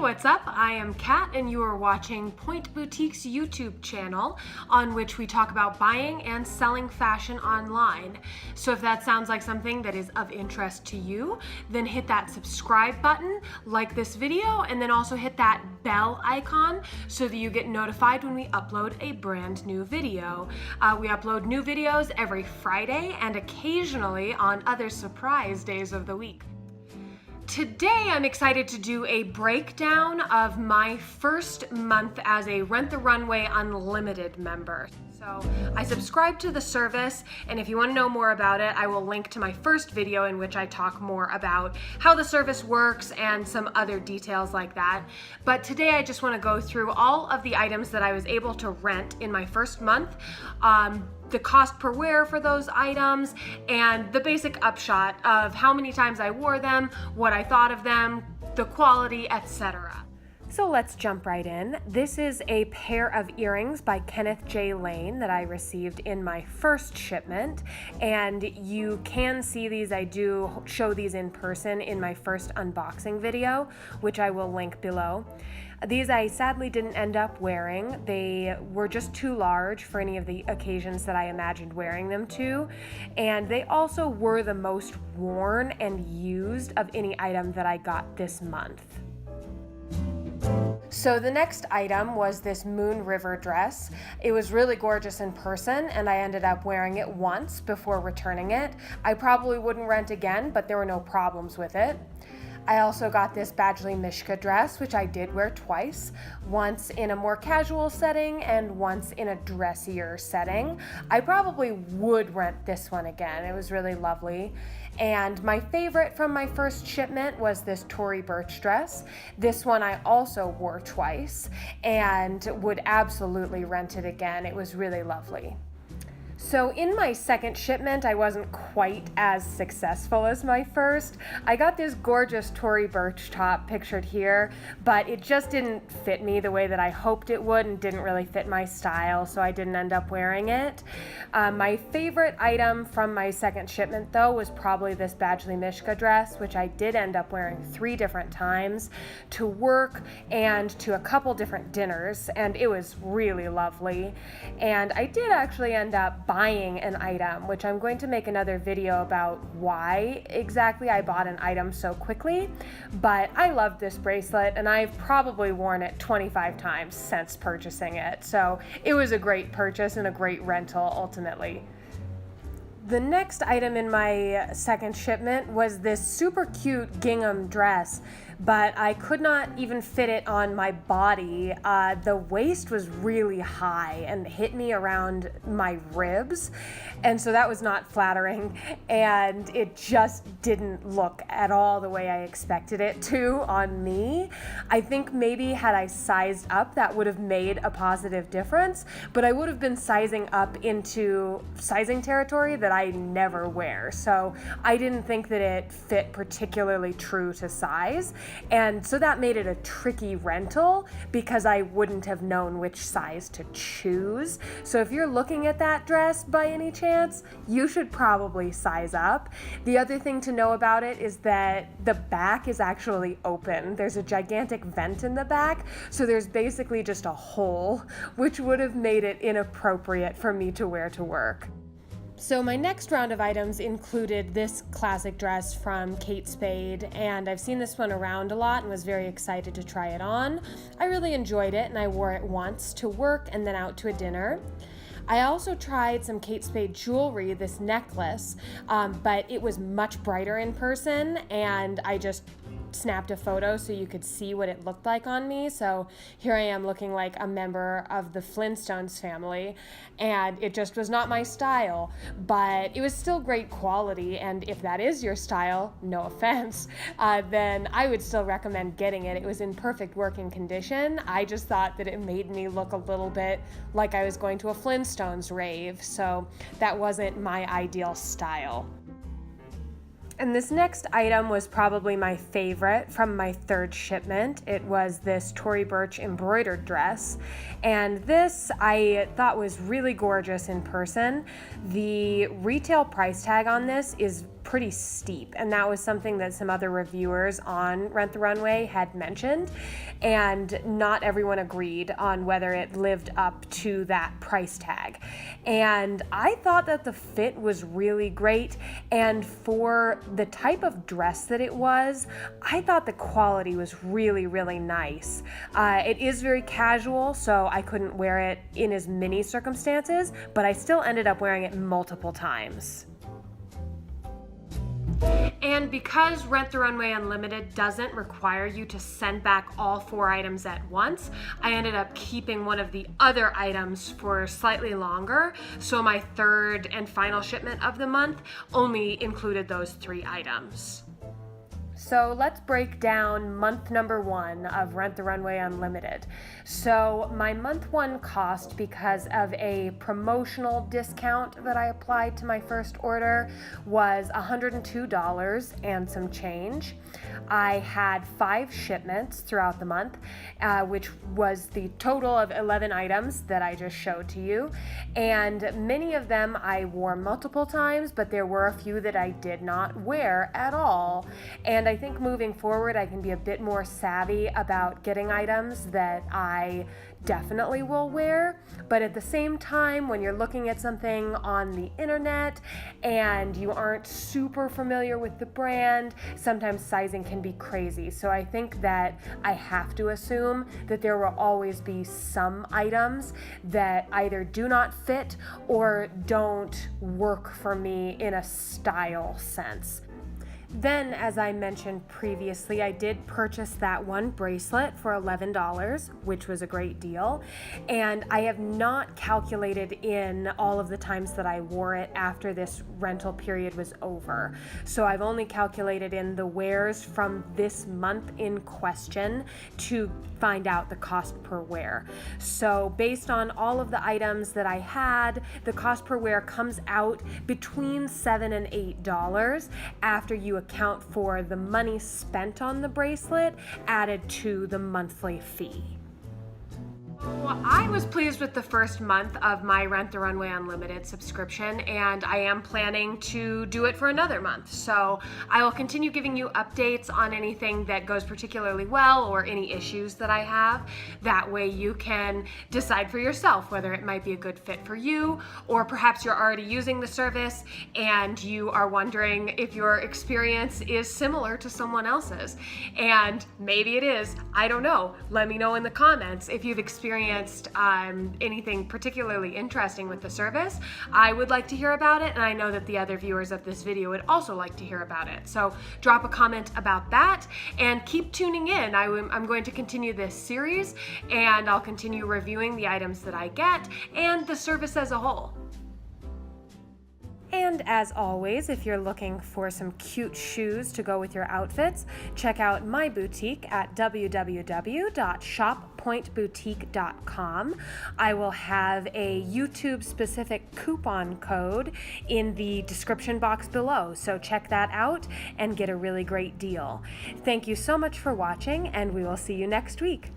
what's up? I am Kat and you are watching Point Boutique's YouTube channel, on which we talk about buying and selling fashion online. So if that sounds like something that is of interest to you, then hit that subscribe button, like this video, and then also hit that bell icon so that you get notified when we upload a brand new video. We upload new videos every Friday and occasionally on other surprise days of the week. Today, I'm excited to do a breakdown of my first month as a Rent the Runway Unlimited member. So I subscribe to the service, and if you want to know more about it, I will link to my first video in which I talk more about how the service works and some other details like that. But today I just want to go through all of the items that I was able to rent in my first month, the cost per wear for those items, and the basic upshot of how many times I wore them, what I thought of them, the quality, etc. So let's jump right in. This is a pair of earrings by Kenneth J. Lane that I received in my first shipment, and you can see these. I do show these in person in my first unboxing video, which I will link below. These I sadly didn't end up wearing. They were just too large for any of the occasions that I imagined wearing them to, and they also were the most worn and used of any item that I got this month. So the next item was this Moon River dress. It was really gorgeous in person, and I ended up wearing it once before returning it. I probably wouldn't rent again, but there were no problems with it. I also got this Badgley Mishka dress, which I did wear twice, once in a more casual setting and once in a dressier setting. I probably would rent this one again. It was really lovely. And my favorite from my first shipment was this Tory Burch dress. This one I also wore twice and would absolutely rent it again. It was really lovely. So in my second shipment, I wasn't quite as successful as my first. I got this gorgeous Tory Burch top pictured here, but it just didn't fit me the way that I hoped it would and didn't really fit my style, so I didn't end up wearing it. My favorite item from my second shipment, though, was probably this Badgley Mishka dress, which I did end up wearing 3 different times to work and to a couple different dinners, and it was really lovely. And I did actually end up buying an item, which I'm going to make another video about why exactly I bought an item so quickly, but I love this bracelet and I've probably worn it 25 times since purchasing it, so it was a great purchase and a great rental ultimately. The next item in my second shipment was this super cute gingham dress, but I could not even fit it on my body. The waist was really high and hit me around my ribs, and so that was not flattering, and it just didn't look at all the way I expected it to on me. I think maybe had I sized up, that would have made a positive difference, but I would have been sizing up into sizing territory that I never wear, so I didn't think that it fit particularly true to size. And so that made it a tricky rental because I wouldn't have known which size to choose. So if you're looking at that dress by any chance, you should probably size up. The other thing to know about it is that the back is actually open. There's a gigantic vent in the back, so there's basically just a hole, which would have made it inappropriate for me to wear to work. So my next round of items included this classic dress from Kate Spade, and I've seen this one around a lot and was very excited to try it on. I really enjoyed it, and I wore it once to work and then out to a dinner. I also tried some Kate Spade jewelry, this necklace, but it was much brighter in person, and I just snapped a photo so you could see what it looked like on me. So here I am looking like a member of the Flintstones family, and it just was not my style, but it was still great quality, and if that is your style, no offense, then I would still recommend getting it. It was in perfect working condition. I just thought that it made me look a little bit like I was going to a Flintstones rave, so that wasn't my ideal style. And this next item was probably my favorite from my third shipment. It was this Tory Burch embroidered dress, and this I thought was really gorgeous in person. The retail price tag on this is pretty steep, and that was something that some other reviewers on Rent the Runway had mentioned, and not everyone agreed on whether it lived up to that price tag. And I thought that the fit was really great, and for the type of dress that it was, I thought the quality was really, really nice. It is very casual, so I couldn't wear it in as many circumstances, but I still ended up wearing it multiple times. And because Rent the Runway Unlimited doesn't require you to send back all 4 items at once, I ended up keeping one of the other items for slightly longer, so my third and final shipment of the month only included those 3 items. So let's break down month number 1 of Rent the Runway Unlimited. So my month 1 cost, because of a promotional discount that I applied to my first order, was $102 and some change. I had 5 shipments throughout the month, which was the total of 11 items that I just showed to you. And many of them I wore multiple times, but there were a few that I did not wear at all. And I think moving forward, I can be a bit more savvy about getting items that I definitely will wear. But at the same time, when you're looking at something on the internet and you aren't super familiar with the brand, sometimes sizing can be crazy. So I think that I have to assume that there will always be some items that either do not fit or don't work for me in a style sense. Then, as I mentioned previously, I did purchase that one bracelet for $11, which was a great deal. And I have not calculated in all of the times that I wore it after this rental period was over. So I've only calculated in the wears from this month in question to find out the cost per wear. So based on all of the items that I had, the cost per wear comes out between $7 and $8 after you account for the money spent on the bracelet added to the monthly fee. Well, I was pleased with the first month of my Rent the Runway Unlimited subscription, and I am planning to do it for another month. So I will continue giving you updates on anything that goes particularly well or any issues that I have. That way you can decide for yourself whether it might be a good fit for you, or perhaps you're already using the service and you are wondering if your experience is similar to someone else's. And maybe it is, I don't know. Let me know in the comments if you've experienced anything particularly interesting with the service. I would like to hear about it, and I know that the other viewers of this video would also like to hear about it. So drop a comment about that and keep tuning in. I'm going to continue this series, and I'll continue reviewing the items that I get and the service as a whole. And as always, if you're looking for some cute shoes to go with your outfits, check out my boutique at www.shoppointboutique.com. I will have a YouTube-specific coupon code in the description box below, so check that out and get a really great deal. Thank you so much for watching, and we will see you next week.